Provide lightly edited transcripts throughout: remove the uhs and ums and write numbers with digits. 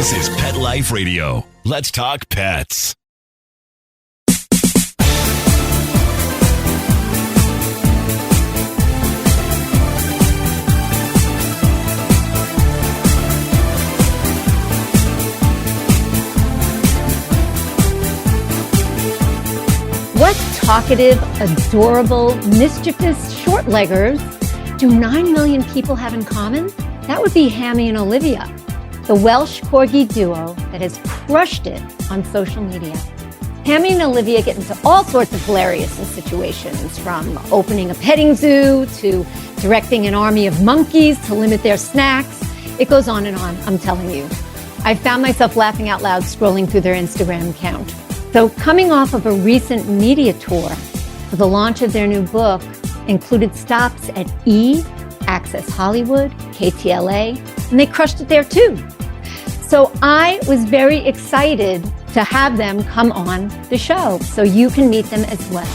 This is Pet Life Radio. Let's talk pets. What talkative, adorable, mischievous short-leggers do 9 million people have in common? That would be Hammy and Olivia, the Welsh Corgi duo that has crushed it on social media. Hammy and Olivia get into all sorts of hilarious situations, from opening a petting zoo to directing an army of monkeys to limit their snacks. It goes on and on, I'm telling you. I found myself laughing out loud scrolling through their Instagram account. So coming off of a recent media tour for the launch of their new book included stops at E!, Access Hollywood, KTLA, and they crushed it there too. So I was very excited to have them come on the show so you can meet them as well.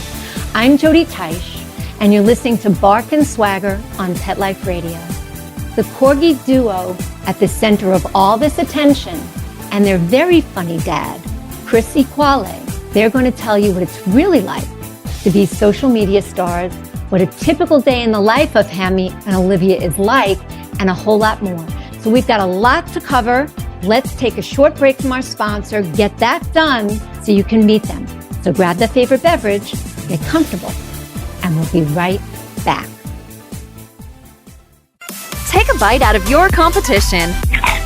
I'm Jody Teisch, and you're listening to Bark and Swagger on Pet Life Radio. The Corgi duo at the center of all this attention, and their very funny dad, Chris Equale. They're going to tell you what it's really like to be social media stars, what a typical day in the life of Hammy and Olivia is like, and a whole lot more. So we've got a lot to cover. Let's take a short break from our sponsor, get that done so you can meet them. So grab that favorite beverage, get comfortable, and we'll be right back. Take a bite out of your competition.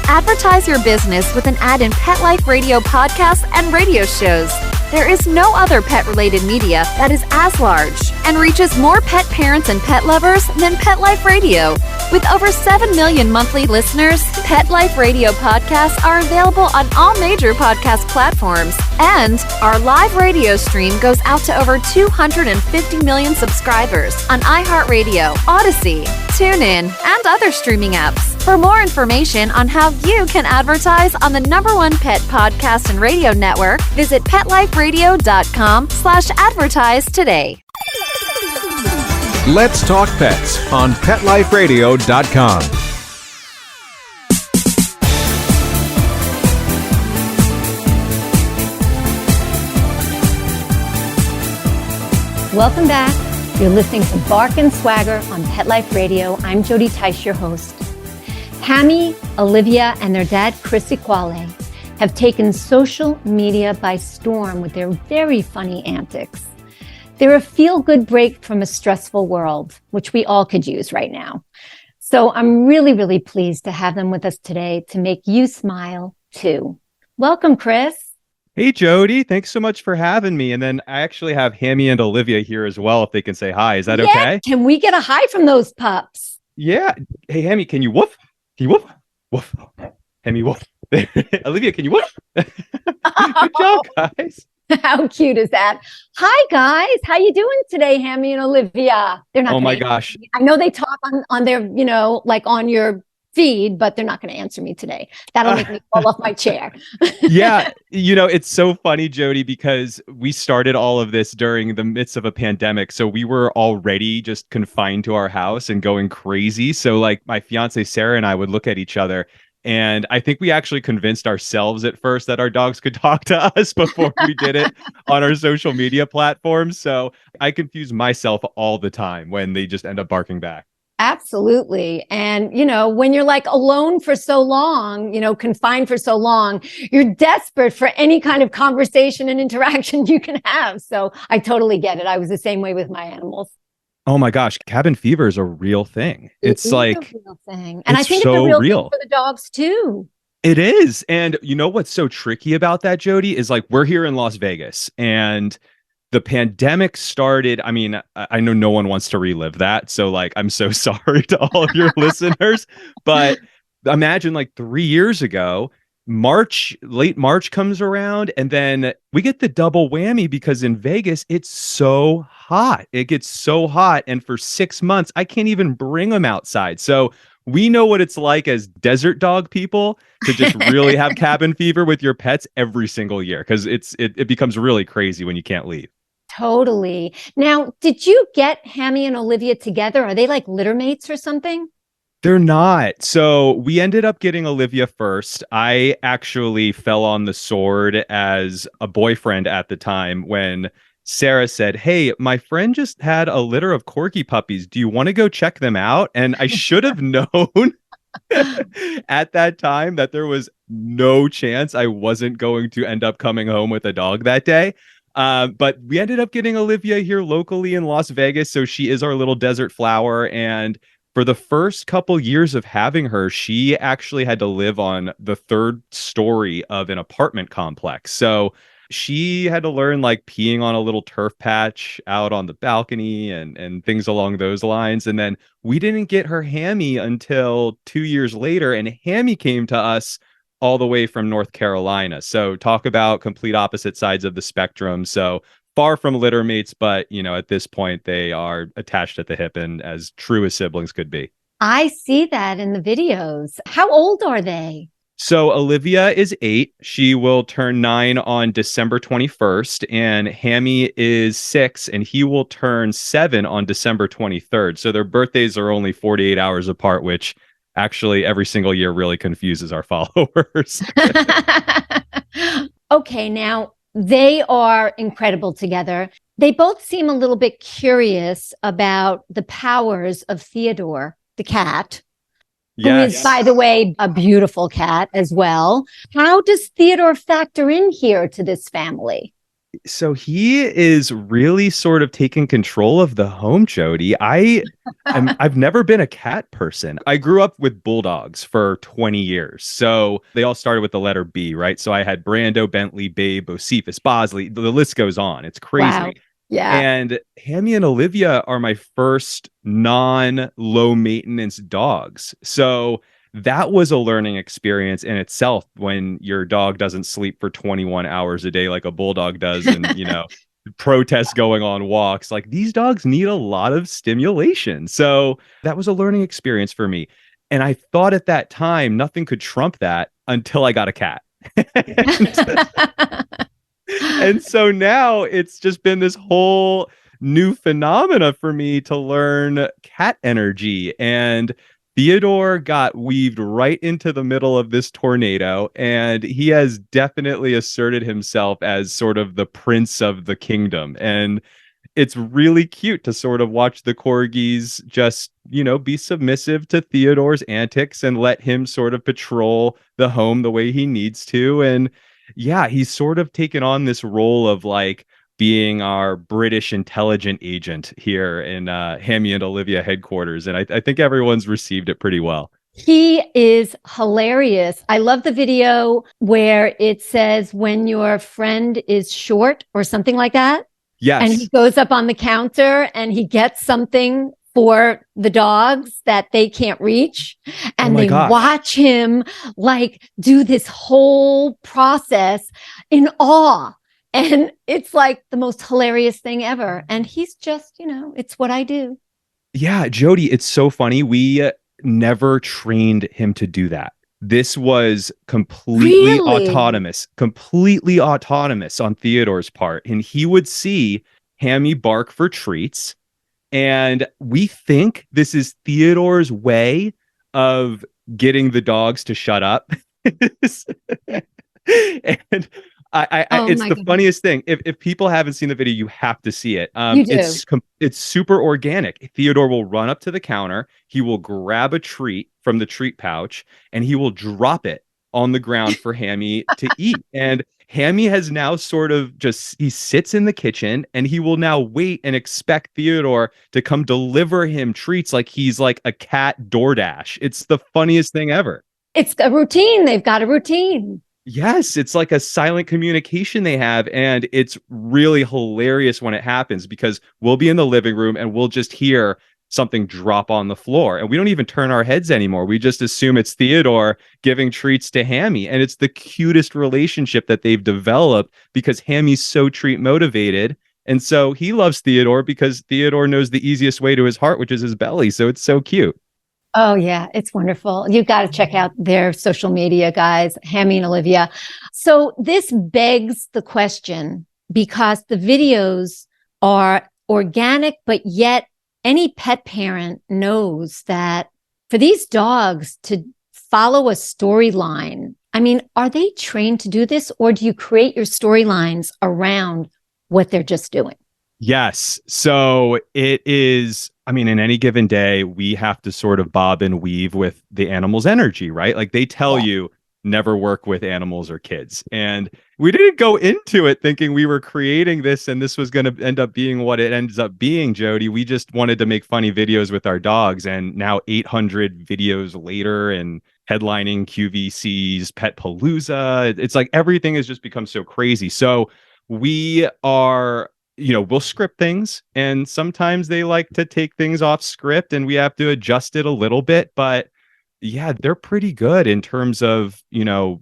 Advertise your business with an ad in Pet Life Radio podcasts and radio shows. There is no other pet-related media that is as large and reaches more pet parents and pet lovers than Pet Life Radio. With over 7 million monthly listeners, Pet Life Radio podcasts are available on all major podcast platforms. And our live radio stream goes out to over 250 million subscribers on iHeartRadio, Odyssey, TuneIn, and other streaming apps. For more information on how you can advertise on the #1 pet podcast and radio network, visit PetLifeRadio.com/advertise today. Let's Talk Pets on PetLifeRadio.com. Welcome back. You're listening to Bark and Swagger on Pet Life Radio. I'm Jody Teisch, your host. Hammy, Olivia, and their dad, Chris Equale, have taken social media by storm with their very funny antics. They're a feel-good break from a stressful world, which we all could use right now. So I'm really, really pleased to have them with us today to make you smile too. Welcome, Chris. Hey, Jody. Thanks so much for having me. And then I actually have Hammy and Olivia here as well, if they can say hi. Is that okay? Can we get a hi from those pups? Yeah. Hey, Hammy, can you woof? Can you woof? Woof. Hammy, woof. Olivia, can you woof? Good job, guys. How cute is that? Hi, guys. How you doing today, Hammy and Olivia? They're not. Oh my gosh. I know they talk on their, like on your feed, but they're not going to answer me today. That'll make me fall off my chair. Yeah. It's so funny, Jody, because we started all of this during the midst of a pandemic. So we were already just confined to our house and going crazy. So like my fiance, Sarah, and I would look at each other. And I think we actually convinced ourselves at first that our dogs could talk to us before we did it on our social media platforms. So I confuse myself all the time when they just end up barking back. Absolutely. And, when you're like alone for so long, confined for so long, you're desperate for any kind of conversation and interaction you can have. So I totally get it. I was the same way with my animals. Oh my gosh, cabin fever is a real thing. It's like a real thing. And I think it's a real thing for the dogs too. It is. And you know what's so tricky about that, Jody, is like we're here in Las Vegas and the pandemic started. I mean, I know no one wants to relive that. So like, I'm so sorry to all of your listeners, but imagine like 3 years ago, late March comes around and then we get the double whammy because in Vegas, it's so hot. It gets so hot. And for 6 months, I can't even bring them outside. So we know what it's like as desert dog people to just really have cabin fever with your pets every single year because it becomes really crazy when you can't leave. Totally. Now, did you get Hammy and Olivia together? Are they like litter mates or something? They're not. So we ended up getting Olivia first. I actually fell on the sword as a boyfriend at the time when Sarah said, "Hey, my friend just had a litter of corgi puppies. Do you want to go check them out?" And I should have known at that time that there was no chance I wasn't going to end up coming home with a dog that day. But we ended up getting Olivia here locally in Las Vegas. So she is our little desert flower. And for the first couple years of having her, she actually had to live on the third story of an apartment complex. So she had to learn like peeing on a little turf patch out on the balcony and things along those lines. And then we didn't get her Hammy until 2 years later, and Hammy came to us all the way from North Carolina. So talk about complete opposite sides of the spectrum. So far from litter mates, but at this point they are attached at the hip and as true as siblings could be. I see that in the videos. How old are they? So Olivia is 8. She will turn 9 on December 21st, and Hammy is 6, and he will turn 7 on December 23rd. So their birthdays are only 48 hours apart, which actually every single year really confuses our followers. Okay, now they are incredible together. They both seem a little bit curious about the powers of Theodore, the cat. Who is, by the way, a beautiful cat as well. How does Theodore factor in here to this family? So he is really sort of taking control of the home, Jody. I've never been a cat person. I grew up with bulldogs for 20 years. So they all started with the letter B, right? So I had Brando, Bentley, Babe, Bocephus, Bosley. The list goes on. It's crazy. Wow. Yeah. And Hammy and Olivia are my first non-low maintenance dogs. So that was a learning experience in itself when your dog doesn't sleep for 21 hours a day like a bulldog does and, protests going on walks. Like these dogs need a lot of stimulation. So that was a learning experience for me. And I thought at that time nothing could trump that until I got a cat. And so now it's just been this whole new phenomena for me to learn cat energy. And Theodore got weaved right into the middle of this tornado, and he has definitely asserted himself as sort of the prince of the kingdom. And it's really cute to sort of watch the corgis just, be submissive to Theodore's antics and let him sort of patrol the home the way he needs to. And yeah, he's sort of taken on this role of like being our British intelligent agent here in Hammy and Olivia headquarters. And I think everyone's received it pretty well. He is hilarious. I love the video where it says when your friend is short or something like that. Yes. And he goes up on the counter and he gets something for the dogs that they can't reach. And they watch him like do this whole process in awe. And it's like the most hilarious thing ever. And he's just, it's what I do. Yeah, Jody, it's so funny. We never trained him to do that. This was completely autonomous on Theodore's part. And he would see Hammy bark for treats. And we think this is Theodore's way of getting the dogs to shut up. And it's the funniest thing. If people haven't seen the video, you have to see it. It's super organic. Theodore will run up to the counter. He will grab a treat from the treat pouch and he will drop it on the ground for Hammy to eat. And Hammy has now sort of he sits in the kitchen and he will now wait and expect Theodore to come deliver him treats like he's like a cat DoorDash. It's the funniest thing ever. It's a routine. They've got a routine. Yes, it's like a silent communication they have. And it's really hilarious when it happens because we'll be in the living room and we'll just hear something drop on the floor. And we don't even turn our heads anymore. We just assume it's Theodore giving treats to Hammy. And it's the cutest relationship that they've developed because Hammy's so treat motivated. And so he loves Theodore because Theodore knows the easiest way to his heart, which is his belly. So it's so cute. Oh, yeah, it's wonderful. You've got to check out their social media, guys, Hammy and Olivia. So this begs the question because the videos are organic, but yet any pet parent knows that for these dogs to follow a storyline, I mean, are they trained to do this, or do you create your storylines around what they're just doing? Yes. So it is, I mean, in any given day, we have to sort of bob and weave with the animal's energy, right? Like they tell Yeah. you never work with animals or kids. And we didn't go into it thinking we were creating this and this was going to end up being what it ends up being, Jody. We just wanted to make funny videos with our dogs. And now 800 videos later and headlining QVC's Pet Palooza, it's like everything has just become so crazy. So we are, we'll script things and sometimes they like to take things off script and we have to adjust it a little bit. But yeah, they're pretty good in terms of,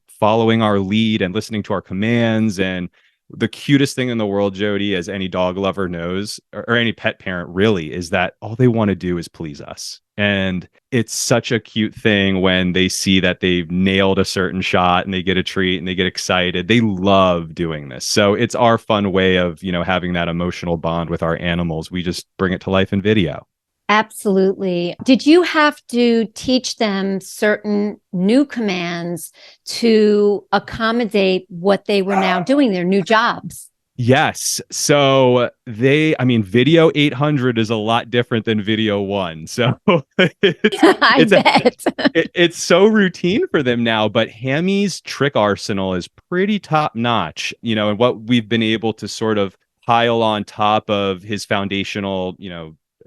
following our lead and listening to our commands. And the cutest thing in the world, Jody, as any dog lover knows, or any pet parent really, is that all they want to do is please us. And it's such a cute thing when they see that they've nailed a certain shot and they get a treat and they get excited. They love doing this. So it's our fun way of, having that emotional bond with our animals. We just bring it to life in video. Absolutely. Did you have to teach them certain new commands to accommodate what they were now doing, their new jobs? Yes. So video 800 is a lot different than video 1. So I bet. It's so routine for them now, but Hammy's trick arsenal is pretty top notch, and what we've been able to sort of pile on top of his foundational,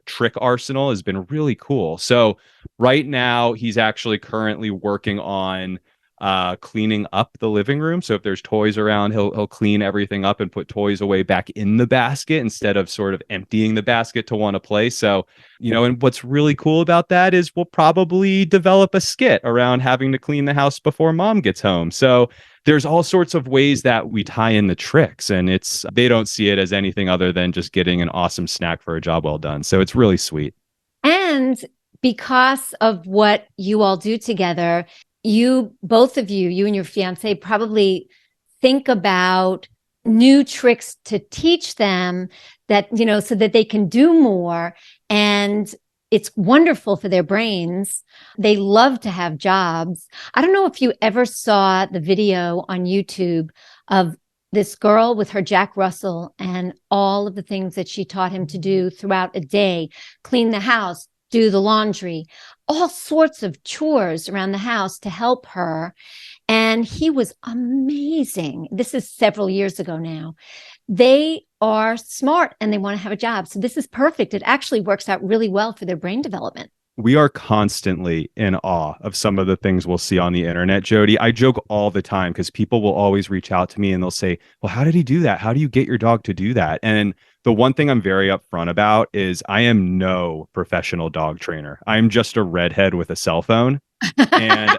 trick arsenal has been really cool. So right now he's actually currently working on cleaning up the living room. So if there's toys around, he'll clean everything up and put toys away back in the basket instead of sort of emptying the basket to want to play. So, and what's really cool about that is we'll probably develop a skit around having to clean the house before mom gets home. So there's all sorts of ways that we tie in the tricks, and they don't see it as anything other than just getting an awesome snack for a job well done. So it's really sweet. And because of what you all do together, both of you and your fiance probably think about new tricks to teach them that, so that they can do more. And it's wonderful for their brains. They love to have jobs. I don't know if you ever saw the video on YouTube of this girl with her Jack Russell and all of the things that she taught him to do throughout a day: clean the house, do the laundry, all sorts of chores around the house to help her. And he was amazing. This is several years ago now. They are smart and they want to have a job. So this is perfect. It actually works out really well for their brain development. We are constantly in awe of some of the things we'll see on the internet, Jody. I joke all the time because people will always reach out to me and they'll say, well, how did he do that? How do you get your dog to do that? And the one thing I'm very upfront about is I am no professional dog trainer. I'm just a redhead with a cell phone. And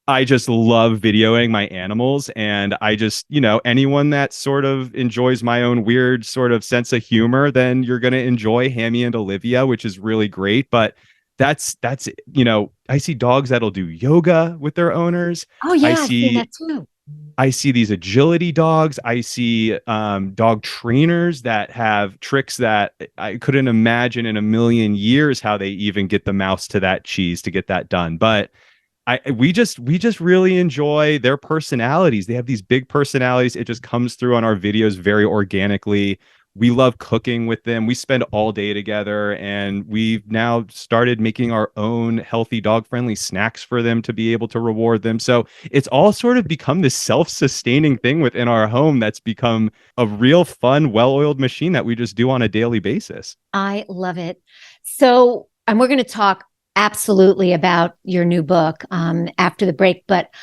I just love videoing my animals. And I just, anyone that sort of enjoys my own weird sort of sense of humor, then you're going to enjoy Hammy and Olivia, which is really great. But that's, I see dogs that'll do yoga with their owners. Oh yeah, I've seen that too. I see these agility dogs. I see dog trainers that have tricks that I couldn't imagine in a million years how they even get the mouse to that cheese to get that done. But we just really enjoy their personalities. They have these big personalities. It just comes through on our videos very organically. We love cooking with them. We spend all day together, and we've now started making our own healthy dog-friendly snacks for them to be able to reward them. So it's all sort of become this self-sustaining thing within our home that's become a real fun, well-oiled machine that we just do on a daily basis. I love it. So, and we're going to talk absolutely about your new book after the break, but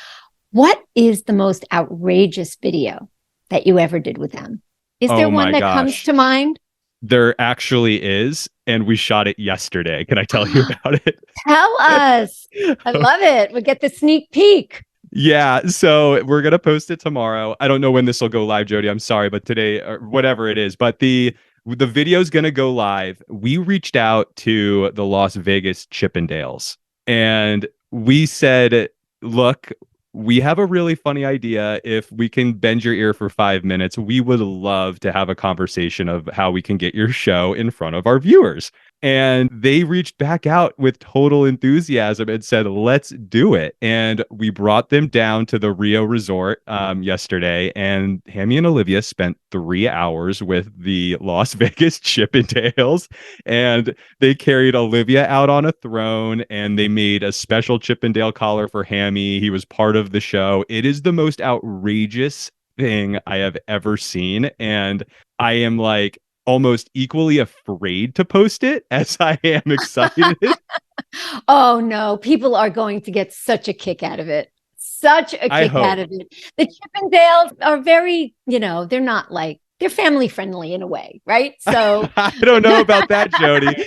what is the most outrageous video that you ever did with them? Is there one that comes to mind? There actually is, and we shot it yesterday. Can I tell you about it? Tell us. I love it. We get the sneak peek. Yeah, so we're going to post it tomorrow. I don't know when this will go live, Jody. I'm sorry, but today, or whatever it is, but the video is going to go live. We reached out to the Las Vegas Chippendales, and we said, look, we have a really funny idea. If we can bend your ear for 5 minutes, we would love to have a conversation of how we can get your show in front of our viewers. And they reached back out with total enthusiasm and said, let's do it. And we brought them down to the Rio resort yesterday. And Hammy and Olivia spent 3 hours with the Las Vegas Chippendales. And they carried Olivia out on a throne and they made a special Chippendale collar for Hammy. He was part of the show. It is the most outrageous thing I have ever seen. And I am like, almost equally afraid to post it as I am excited. Oh no, people are going to get such a kick out of it. Such a kick out of it. The Chippendales are very, they're not like, they're family friendly in a way, right? So I don't know about that, Jody.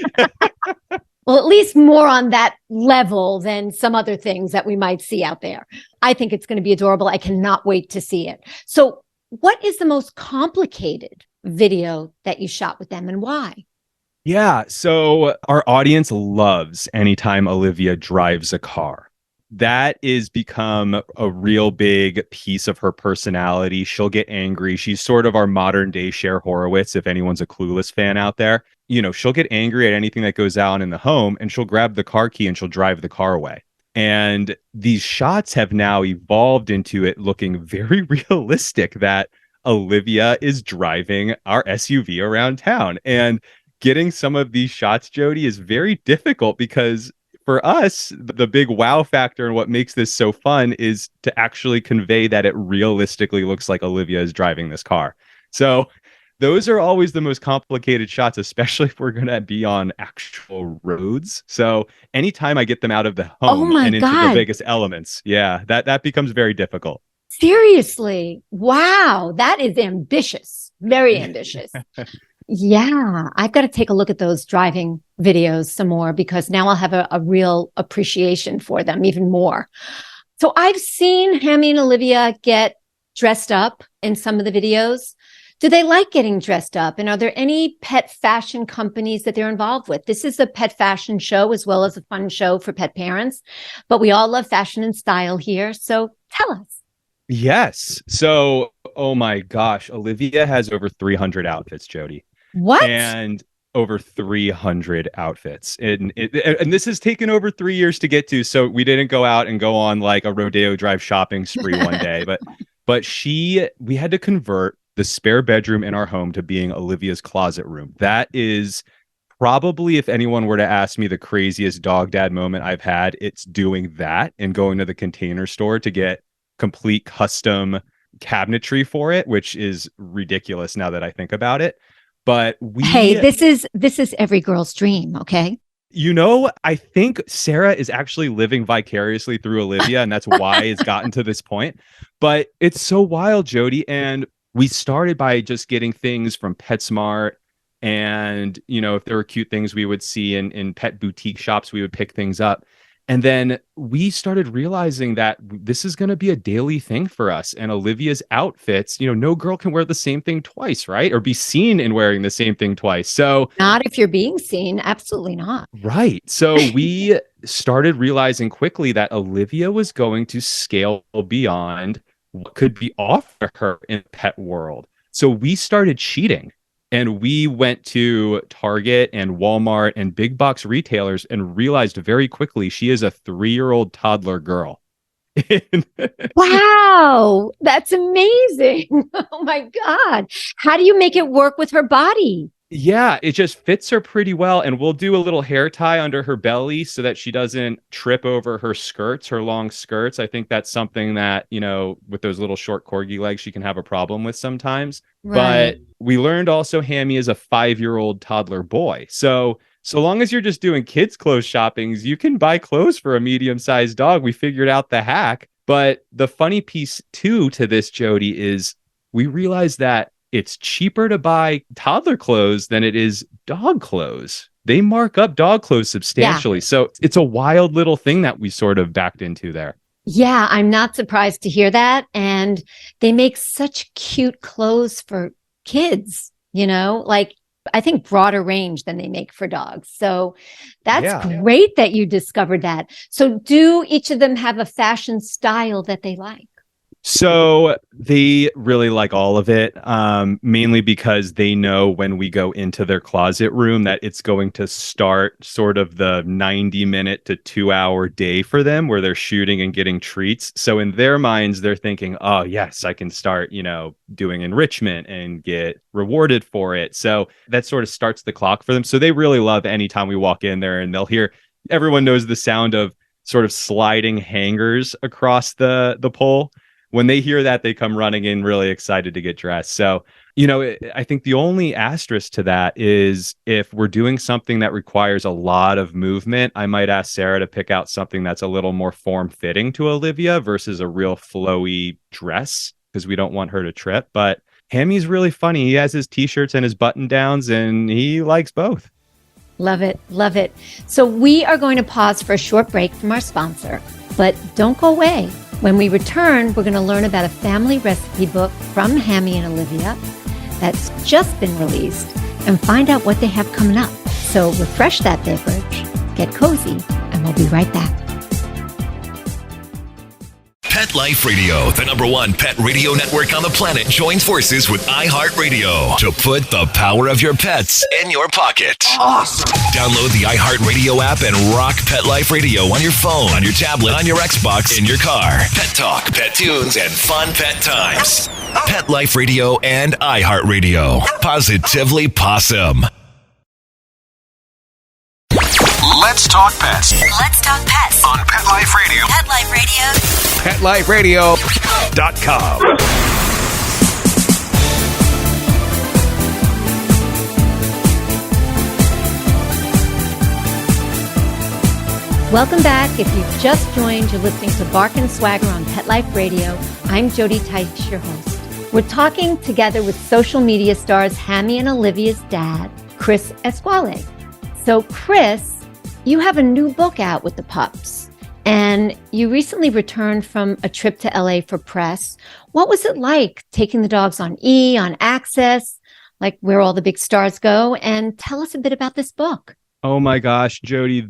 Well, at least more on that level than some other things that we might see out there. I think it's going to be adorable. I cannot wait to see it. So what is the most complicated video that you shot with them and why? Yeah, so our audience loves anytime Olivia drives a car. That is become a real big piece of her personality. She'll get angry. She's sort of our modern day Cher Horowitz, if anyone's a Clueless fan out there. She'll get angry at anything that goes on in the home and she'll grab the car key and she'll drive the car away. And these shots have now evolved into it looking very realistic that Olivia is driving our SUV around town. And getting some of these shots, Jody, is very difficult because for us, the big wow factor and what makes this so fun is to actually convey that it realistically looks like Olivia is driving this car. So those are always the most complicated shots, especially if we're going to be on actual roads. So anytime I get them out of the home and into the Vegas elements, that becomes very difficult. Seriously. Wow. That is ambitious. Very ambitious. Yeah. I've got to take a look at those driving videos some more because now I'll have a real appreciation for them even more. So I've seen Hammy and Olivia get dressed up in some of the videos. Do they like getting dressed up? And are there any pet fashion companies that they're involved with? This is a pet fashion show as well as a fun show for pet parents, but we all love fashion and style here. So tell us. Yes. So, oh my gosh, Olivia has over 300 outfits, Jody. What? And over 300 outfits. And this has taken over 3 years to get to. So we didn't go out and go on like a Rodeo Drive shopping spree one day, but we had to convert the spare bedroom in our home to being Olivia's closet room. That is probably, if anyone were to ask me the craziest dog dad moment I've had, it's doing that and going to the Container Store to get complete custom cabinetry for it, which is ridiculous now that I think about it. But this is every girl's dream, okay? I think Sarah is actually living vicariously through Olivia, and that's why it's gotten to this point. But it's so wild, Jody. And we started by just getting things from PetSmart. And, if there were cute things we would see in pet boutique shops, we would pick things up. And then we started realizing that this is going to be a daily thing for us. And Olivia's outfits, no girl can wear the same thing twice, right? Or be seen in wearing the same thing twice. So not if you're being seen. Absolutely not. Right. So we started realizing quickly that Olivia was going to scale beyond what could be offered her in the pet world. So we started cheating. And we went to Target and Walmart and big box retailers and realized very quickly she is a 3-year-old toddler girl. Wow, that's amazing. Oh my God. How do you make it work with her body? Yeah, it just fits her pretty well. And we'll do a little hair tie under her belly so that she doesn't trip over her skirts, her long skirts. I think that's something that, with those little short corgi legs, she can have a problem with sometimes. Right. But we learned also Hammy is a 5-year-old toddler boy. So long as you're just doing kids' clothes shoppings, you can buy clothes for a medium-sized dog. We figured out the hack. But the funny piece, too, to this, Jody, is we realized that it's cheaper to buy toddler clothes than it is dog clothes. They mark up dog clothes substantially. Yeah. So it's a wild little thing that we sort of backed into there. Yeah, I'm not surprised to hear that. And they make such cute clothes for kids, like I think broader range than they make for dogs. So that's great that you discovered that. So do each of them have a fashion style that they like? So they really like all of it, mainly because they know when we go into their closet room that it's going to start sort of the 90-minute to 2-hour day for them where they're shooting and getting treats. So in their minds, they're thinking, oh, yes, I can start, doing enrichment and get rewarded for it. So that sort of starts the clock for them. So they really love anytime we walk in there and they'll hear, everyone knows the sound of sort of sliding hangers across the pole. When they hear that, they come running in really excited to get dressed. So, I think the only asterisk to that is if we're doing something that requires a lot of movement, I might ask Sarah to pick out something that's a little more form-fitting to Olivia versus a real flowy dress, because we don't want her to trip. But Hammy's really funny. He has his t-shirts and his button-downs, and he likes both. Love it. Love it. So we are going to pause for a short break from our sponsor, but don't go away. When we return, we're going to learn about a family recipe book from Hammy and Olivia that's just been released and find out what they have coming up. So refresh that beverage, get cozy, and we'll be right back. Pet Life Radio, the #1 pet radio network on the planet, joins forces with iHeartRadio to put the power of your pets in your pocket. Awesome. Download the iHeartRadio app and rock Pet Life Radio on your phone, on your tablet, on your Xbox, in your car. Pet talk, pet tunes, and fun pet times. Pet Life Radio and iHeartRadio. Positively Possum. Let's talk pets. Let's talk pets On Pet Life Radio. Pet Life Radio. PetLifeRadio.com. Welcome back. If you've just joined, you're listening to Bark and Swagger on Pet Life Radio. I'm Jody Tice, your host. We're talking together with social media stars Hammy and Olivia's dad, Chris Esquale. So Chris, you have a new book out with the pups, and you recently returned from a trip to LA for press. What was it like taking the dogs on on Access, like where all the big stars go? And tell us a bit about this book. Oh my gosh, Jody,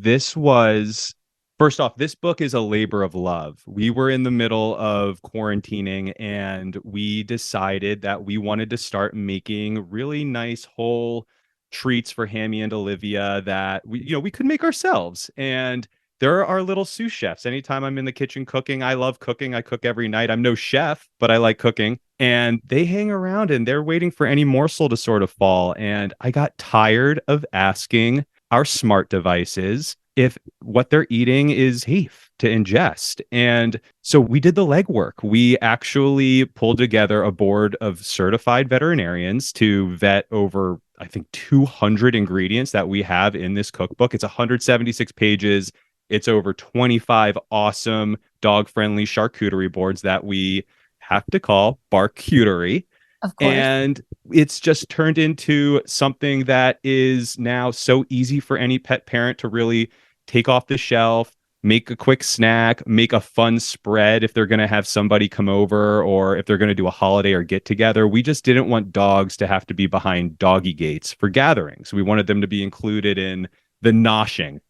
first off, this book is a labor of love. We were in the middle of quarantining and we decided that we wanted to start making really nice whole treats for Hammy and Olivia that we could make ourselves. And there are little sous chefs. Anytime I'm in the kitchen cooking, I love cooking. I cook every night. I'm no chef, but I like cooking. And they hang around and they're waiting for any morsel to sort of fall. And I got tired of asking our smart devices if what they're eating is safe to ingest. And so we did the legwork. We actually pulled together a board of certified veterinarians to vet over, I think, 200 ingredients that we have in this cookbook. It's 176 pages. It's over 25 awesome dog-friendly charcuterie boards that we have to call Barcuterie. Of course. And it's just turned into something that is now so easy for any pet parent to really take off the shelf, make a quick snack, make a fun spread if they're going to have somebody come over or if they're going to do a holiday or get together. We just didn't want dogs to have to be behind doggy gates for gatherings. We wanted them to be included in the noshing.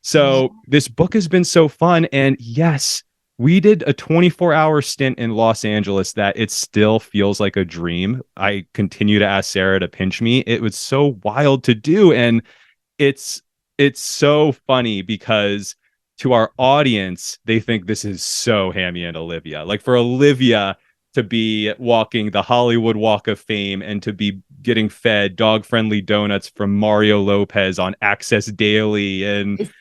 So this book has been so fun. And yes, we did a 24-hour stint in Los Angeles that it still feels like a dream. I continue to ask Sarah to pinch me. It was so wild to do. And it's so funny because to our audience, they think this is so Hammy and Olivia. Like for Olivia to be walking the Hollywood Walk of Fame and to be getting fed dog-friendly donuts from Mario Lopez on Access Daily. And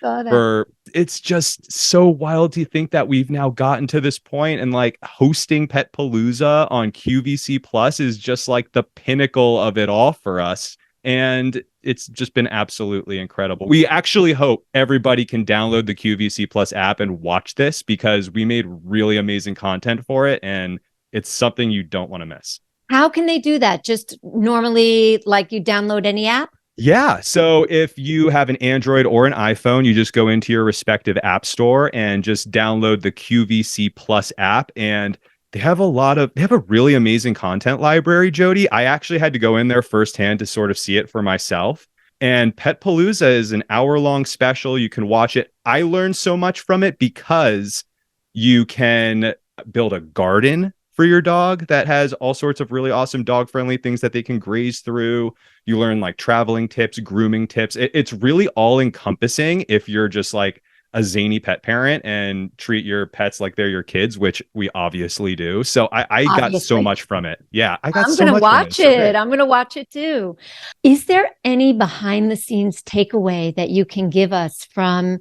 it's just so wild to think that we've now gotten to this point, and like hosting Pet Palooza on QVC Plus is just like the pinnacle of it all for us. And it's just been absolutely incredible. We actually hope everybody can download the QVC Plus app and watch this because we made really amazing content for it. And it's something you don't want to miss. How can they do that? Just normally, like you download any app? Yeah. So if you have an Android or an iPhone, you just go into your respective app store and just download the QVC Plus app. And they have a really amazing content library, Jody. I actually had to go in there firsthand to sort of see it for myself. And Pet Palooza is an hour-long special. You can watch it. I learned so much from it because you can build a garden for your dog that has all sorts of really awesome dog friendly things that they can graze through. You learn like traveling tips, grooming tips. It's really all encompassing if you're just like a zany pet parent and treat your pets like they're your kids, which we obviously do. So I got so Obviously. much from it. Yeah, I got I'm so going to much from watch So it. great. I'm going to watch it too. Is there any behind the scenes takeaway that you can give us from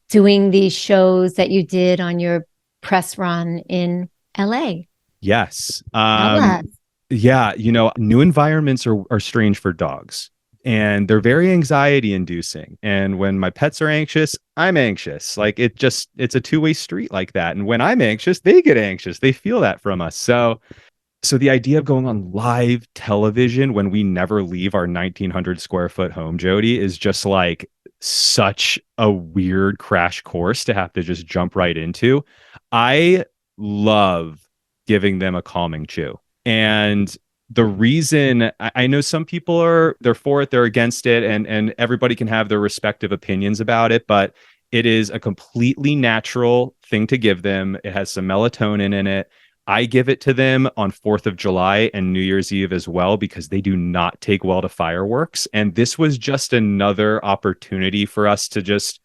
doing these shows that you did on your press run in LA? Yes. Tell us. Yeah, new environments are strange for dogs, and they're very anxiety inducing. And when my pets are anxious, I'm anxious. Like it's a two-way street like that. And when I'm anxious, they get anxious. They feel that from us. So the idea of going on live television when we never leave our 1900 square foot home, Jody, is just like such a weird crash course to have to just jump right into. I love giving them a calming chew. And the reason I know some people they're for it, they're against it, and everybody can have their respective opinions about it, but it is a completely natural thing to give them. It has some melatonin in it. I give it to them on 4th of July and New Year's Eve as well, because they do not take well to fireworks. And this was just another opportunity for us to just,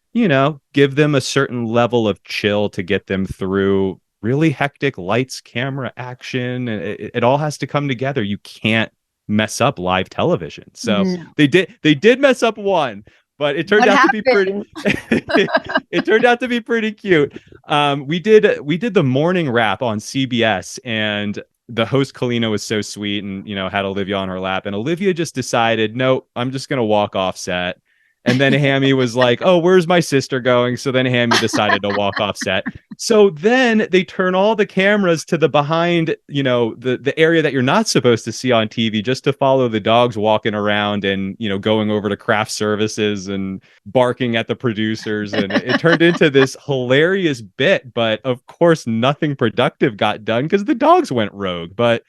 give them a certain level of chill to get them through really hectic lights, camera, action. And it all has to come together. You can't mess up live television. So No. they did mess up one, but it turned What out to be pretty happened? it turned out to be pretty cute. We did the morning wrap on CBS, and the host Kalina was so sweet and had Olivia on her lap, and Olivia just decided, no, I'm just gonna walk off set. And then Hammy was like, oh, where's my sister going? So then Hammy decided to walk off set. So then they turn all the cameras to the behind, the area that you're not supposed to see on TV, just to follow the dogs walking around and, going over to craft services and barking at the producers. And it turned into this hilarious bit. But of course, nothing productive got done because the dogs went rogue. But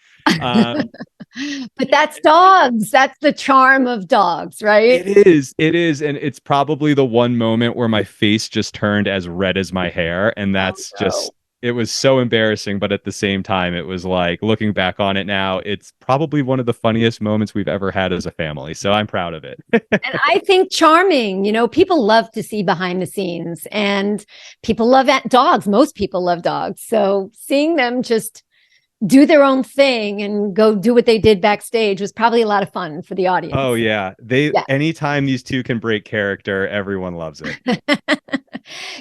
But that's dogs. That's the charm of dogs, right? It is. And it's probably the one moment where my face just turned as red as my hair. And that's it was so embarrassing. But at the same time, it was like, looking back on it now, it's probably one of the funniest moments we've ever had as a family. So I'm proud of it. And I think charming, people love to see behind the scenes, and people love dogs. Most people love dogs. So seeing them just do their own thing and go do what they did backstage was probably a lot of fun for the audience. Oh yeah. Anytime these two can break character, everyone loves it.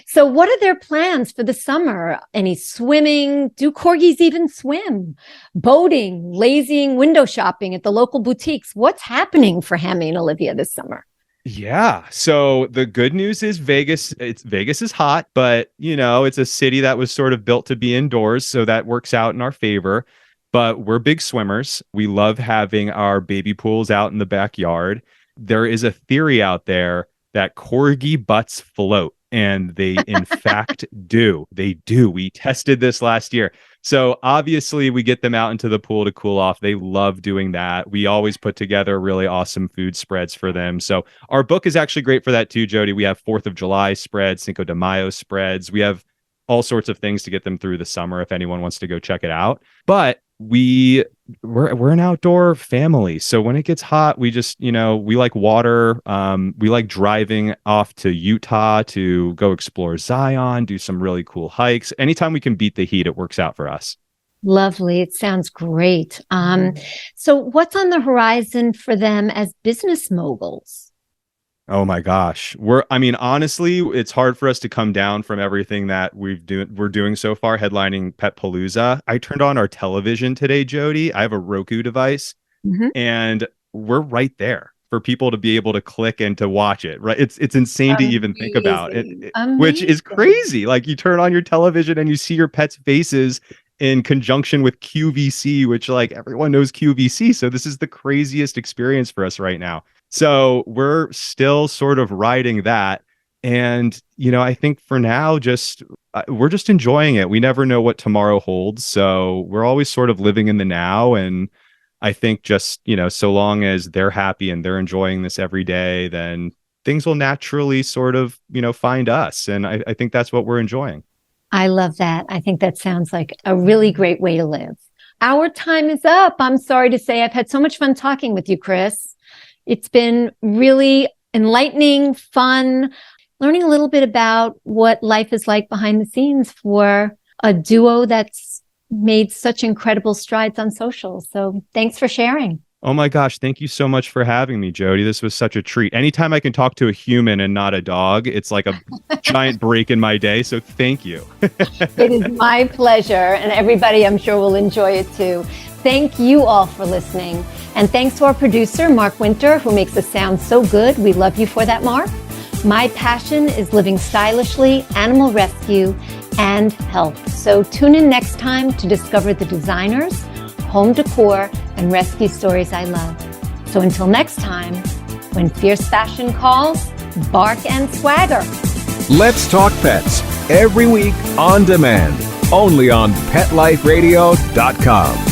So what are their plans for the summer? Any swimming? Do corgis even swim? Boating, lazying, window shopping at the local boutiques? What's happening for Hammy and Olivia this summer? Yeah. So the good news is Vegas is hot, but it's a city that was sort of built to be indoors. So that works out in our favor. But we're big swimmers. We love having our baby pools out in the backyard. There is a theory out there that corgi butts float. And they, in fact, do. They do. We tested this last year. So obviously we get them out into the pool to cool off. They love doing that. We always put together really awesome food spreads for them. So our book is actually great for that too, Jody. We have 4th of July spreads, Cinco de Mayo spreads. We have all sorts of things to get them through the summer if anyone wants to go check it out. But we're an outdoor family. So when it gets hot, we just, we like water. We like driving off to Utah to go explore Zion, do some really cool hikes. Anytime we can beat the heat, it works out for us. Lovely. It sounds great. So what's on the horizon for them as business moguls? Oh my gosh. Honestly, it's hard for us to come down from everything that we're doing so far, headlining Pet Palooza. I turned on our television today, Jody. I have a Roku device, and we're right there for people to be able to click and to watch it. Right. It's insane to even think about it, which is crazy. Like, you turn on your television and you see your pets' faces in conjunction with QVC, which, like, everyone knows QVC. So this is the craziest experience for us right now. So we're still sort of riding that. And, I think for now, we're just enjoying it. We never know what tomorrow holds. So we're always sort of living in the now. And I think just, so long as they're happy and they're enjoying this every day, then things will naturally sort of, find us. And I think that's what we're enjoying. I love that. I think that sounds like a really great way to live. Our time is up. I'm sorry to say I've had so much fun talking with you, Chris. It's been really enlightening, fun, learning a little bit about what life is like behind the scenes for a duo that's made such incredible strides on social. So thanks for sharing. Oh my gosh, thank you so much for having me, Jody. This was such a treat. Anytime I can talk to a human and not a dog, it's like a giant break in my day. So thank you. It is my pleasure. And everybody, I'm sure, will enjoy it too. Thank you all for listening. And thanks to our producer, Mark Winter, who makes us sound so good. We love you for that, Mark. My passion is living stylishly, animal rescue, and health. So tune in next time to discover the designers, home decor, and rescue stories I love. So until next time, when fierce fashion calls, bark and swagger. Let's Talk Pets, every week on demand, only on PetLifeRadio.com.